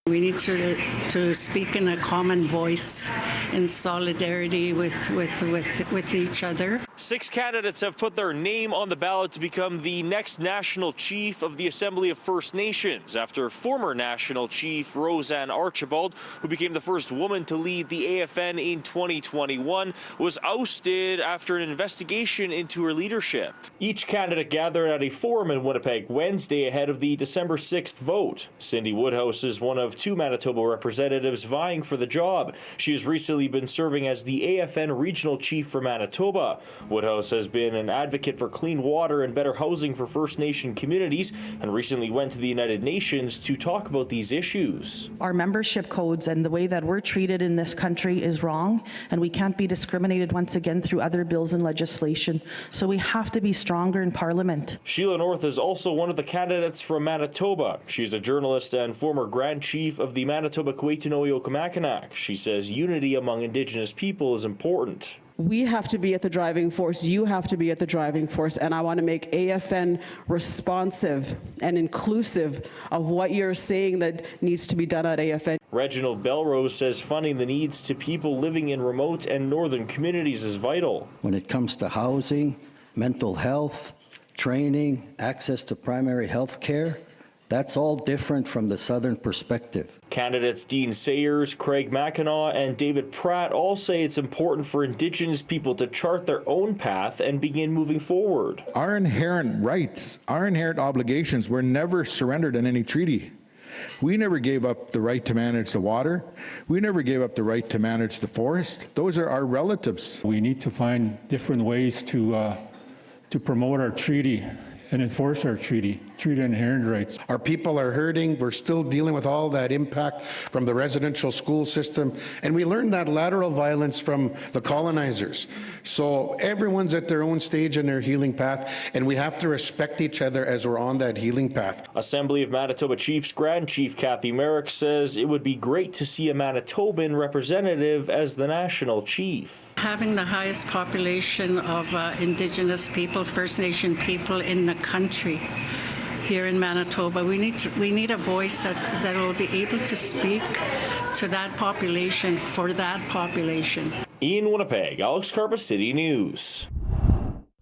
We need to speak in a common voice in solidarity with each other. 6 candidates have put their name on the ballot to become the next national chief of the Assembly of First Nations after former national chief Roseanne Archibald, who became the first woman to lead the AFN in 2021, was ousted after an investigation into her leadership. Each candidate gathered at a forum in Winnipeg Wednesday ahead of the December 6th vote. Cindy Woodhouse is one of 2 Manitoba representatives vying for the job. She has recently been serving as the AFN regional chief for Manitoba. Woodhouse has been an advocate for clean water and better housing for First Nation communities and recently went to the United Nations to talk about these issues. Our membership codes and the way that we're treated in this country is wrong, and we can't be discriminated once again through other bills and legislation. So we have to be stronger in Parliament. Sheila North is also one of the candidates from Manitoba. She's a journalist and former Grand Chief of the Manitoba Kweitanoyokamakanac. She says unity among Indigenous people is important. We have to be at the driving force. You have to be at the driving force. And I want to make AFN responsive and inclusive of what you're saying that needs to be done at AFN. Reginald Belrose says funding the needs to people living in remote and northern communities is vital. When it comes to housing, mental health, training, access to primary health care, that's all different from the southern perspective. Candidates Dean Sayers, Craig Mackinac, and David Pratt all say it's important for Indigenous people to chart their own path and begin moving forward. Our inherent rights, our inherent obligations were never surrendered in any treaty. We never gave up the right to manage the water. We never gave up the right to manage the forest. Those are our relatives. We need to find different ways to promote our treaty and enforce our treaty inherent rights. Our people are hurting. We're still dealing with all that impact from the residential school system. And we learned that lateral violence from the colonizers. So everyone's at their own stage in their healing path, and we have to respect each other as we're on that healing path. Assembly of Manitoba Chiefs Grand Chief Kathy Merrick says it would be great to see a Manitoban representative as the national chief. Having the highest population of Indigenous people, First Nation people in the country here in Manitoba, we need a voice that will be able to speak to that population for that population. In Winnipeg, Alex Karpa, City News.